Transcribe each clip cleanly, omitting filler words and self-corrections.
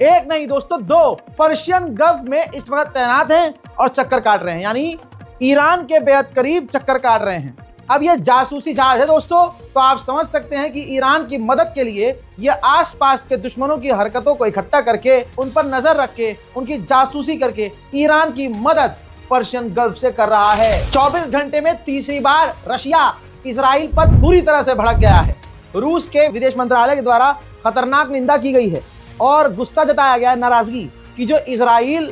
एक नहीं दोस्तों, दो पर्शियन गल्फ में इस वक्त तैनात हैं और चक्कर काट रहे हैं, यानी ईरान के बेहद करीब चक्कर काट रहे हैं। अब ये जासूसी जहाज है दोस्तों, तो आप समझ सकते हैं कि ईरान की मदद के लिए ये आसपास के दुश्मनों की हरकतों को इकट्ठा करके, उन पर नजर रख के, उनकी जासूसी करके ईरान की मदद पर्शियन गल्फ से कर रहा है। 24 घंटे में तीसरी बार रशिया इजराइल पर बुरी तरह से भड़क गया है। रूस के विदेश मंत्रालय के द्वारा खतरनाक निंदा की गई है और गुस्सा जताया गया है, नाराजगी, कि जो इजराइल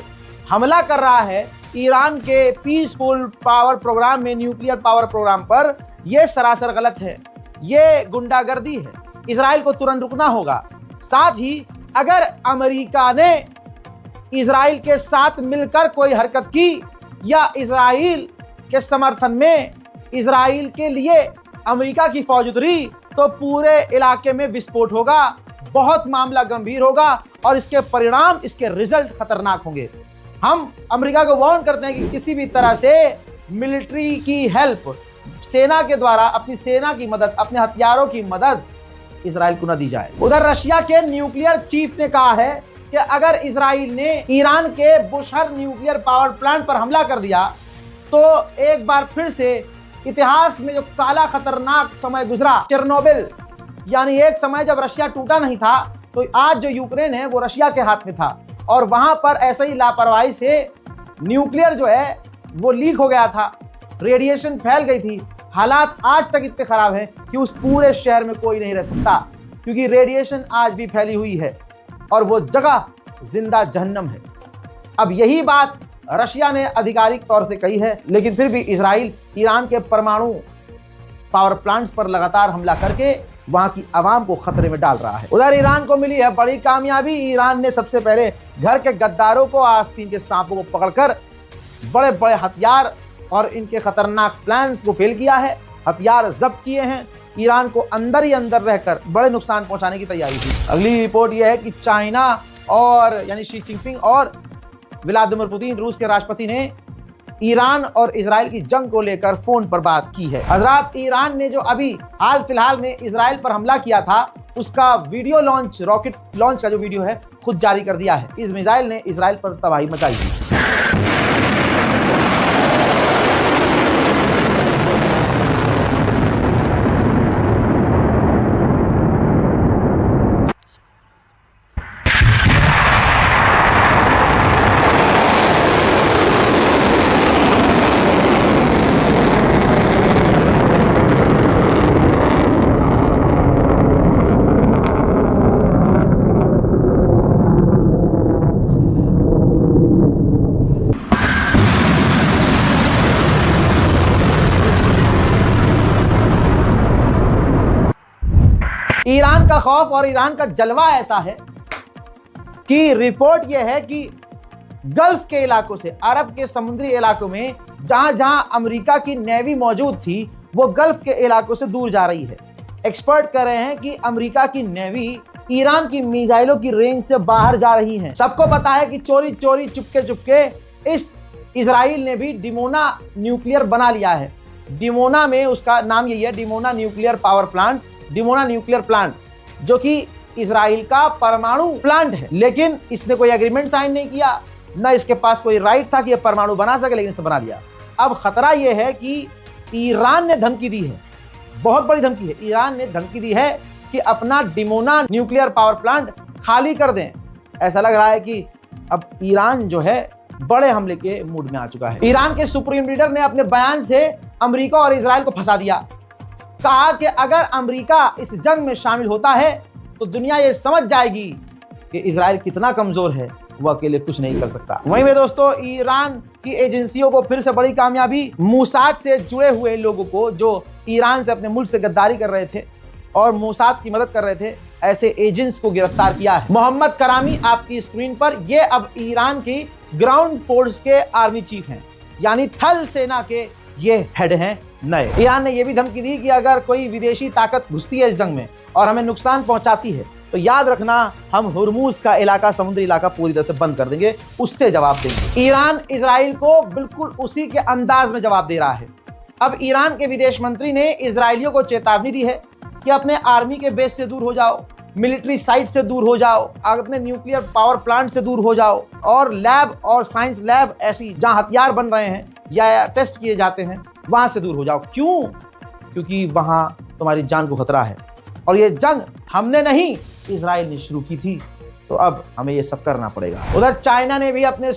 हमला कर रहा है ईरान के पीसफुल पावर प्रोग्राम में, न्यूक्लियर पावर प्रोग्राम पर, यह सरासर गलत है, ये गुंडागर्दी है। इजराइल को तुरंत रुकना होगा। साथ ही अगर अमेरिका ने इजराइल के साथ मिलकर कोई हरकत की या इजराइल के समर्थन में इजराइल के लिए अमेरिका की फौज उतरी, तो पूरे इलाके में विस्फोट होगा, बहुत मामला गंभीर होगा और इसके परिणाम, इसके रिजल्ट खतरनाक होंगे। हम अमेरिका को वार्न करते हैं कि किसी भी तरह से मिलिट्री की हेल्प, सेना के द्वारा अपनी सेना की मदद, अपने हथियारों की मदद इजराइल को न दी जाए। उधर रशिया के न्यूक्लियर चीफ ने कहा है कि अगर इजराइल ने ईरान के बुशहर न्यूक्लियर पावर प्लांट पर हमला कर दिया तो एक बार फिर से इतिहास में जो काला खतरनाक समय गुजरा, चेरनोबिल, यानी एक समय जब रशिया टूटा नहीं था, तो आज जो यूक्रेन है वो रशिया के हाथ में था और वहां पर ऐसे ही लापरवाही से न्यूक्लियर जो है वो लीक हो गया था, रेडिएशन फैल गई थी। हालात आज तक इतने खराब हैं कि उस पूरे शहर में कोई नहीं रह सकता, क्योंकि रेडिएशन आज भी फैली हुई है और वो जगह जिंदा जहन्नम है। अब यही बात रशिया ने आधिकारिक तौर से कही है, लेकिन फिर भी इजराइल ईरान के परमाणु पावर प्लांट्स पर लगातार हमला करके वहां की आवाम को खतरे में डाल रहा है। उधर ईरान को मिली है बड़ी कामयाबी। ईरान ने सबसे पहले घर के गद्दारों को, आस्तीन के सांपों को पकड़कर बड़े बड़े हथियार और इनके खतरनाक प्लान्स को फेल किया है, हथियार जब्त किए हैं। ईरान को अंदर ही अंदर रहकर बड़े नुकसान पहुंचाने की तैयारी थी। अगली रिपोर्ट यह है कि चाइना और यानी शी जिनपिंग और व्लादिमीर पुतिन, रूस के राष्ट्रपति, ने ईरान और इजराइल की जंग को लेकर फोन पर बात की है। हजरात, ईरान ने जो अभी हाल फिलहाल में इजराइल पर हमला किया था, उसका वीडियो लॉन्च, रॉकेट लॉन्च का जो वीडियो है, खुद जारी कर दिया है। इस मिसाइल ने इजराइल पर तबाही मचाई थी। ईरान का खौफ और ईरान का जलवा ऐसा है कि रिपोर्ट यह है कि गल्फ के इलाकों से, अरब के समुद्री इलाकों में जहां जहां अमेरिका की नेवी मौजूद थी, वो गल्फ के इलाकों से दूर जा रही है। एक्सपर्ट कह रहे हैं कि अमेरिका की नेवी ईरान की मिसाइलों की रेंज से बाहर जा रही है। सबको पता है कि चोरी चोरी, चुपके चुपके इस इजराइल ने भी डिमोना न्यूक्लियर बना लिया है। डिमोना में उसका नाम यही है, Dimona nuclear power plant, Dimona nuclear plant, जो कि इजराइल का परमाणु प्लांट है। लेकिन इसने कोई एग्रीमेंट साइन नहीं किया, न इसके पास कोई राइट था कि यह परमाणु बना सके, लेकिन इसने बना दिया। अब खतरा यह है कि ईरान ने धमकी दी है, बहुत बड़ी धमकी है। ईरान ने धमकी दी है कि अपना डिमोना न्यूक्लियर पावर प्लांट खाली कर दें। ऐसा लग रहा है कि अब ईरान जो है बड़े हमले के मूड में आ चुका है। ईरान के सुप्रीम लीडर ने अपने बयान से अमेरिका और इजराइल को फंसा दिया। कहा कि अगर अमेरिका इस जंग में शामिल होता है तो दुनिया ये समझ जाएगी कि इजराइल कितना कमजोर है, वो अकेले कुछ नहीं कर सकता। वहीं में दोस्तों, ईरान की एजेंसियों को फिर से बड़ी कामयाबी। मोसाद से जुड़े हुए लोगों को, जो ईरान से अपने मुल्क से गद्दारी कर रहे थे और मोसाद की मदद कर रहे थे, ऐसे एजेंट्स को गिरफ्तार किया है। मोहम्मद करामी आपकी स्क्रीन पर, ये अब ईरान की ग्राउंड फोर्स के आर्मी चीफ हैं, यानी थल सेना के ये हेड हैं नए। ईरान ने यह भी धमकी दी कि अगर कोई विदेशी ताकत घुसती है इस जंग में और हमें नुकसान पहुंचाती है, तो याद रखना हम हुर्मुज का इलाका, समुद्री इलाका पूरी तरह से बंद कर देंगे, उससे जवाब देंगे। ईरान इजराइल को बिल्कुल उसी के अंदाज में जवाब दे रहा है। अब ईरान के विदेश मंत्री ने इजरायलियों को चेतावनी दी है कि अपने आर्मी के बेस से दूर हो जाओ, मिलिट्री साइट से दूर हो जाओ, अपने न्यूक्लियर पावर प्लांट से दूर हो जाओ, और लैब और साइंस लैब ऐसी जहां हथियार बन रहे हैं या टेस्ट किए जाते हैं वहां से दूर हो जाओ। क्यों? क्योंकि वहां तुम्हारी जान को खतरा है और ये जंग हमने नहीं, इजराइल ने शुरू की थी, तो अब हमें ये सब करना पड़ेगा। उधर चाइना ने भी अपने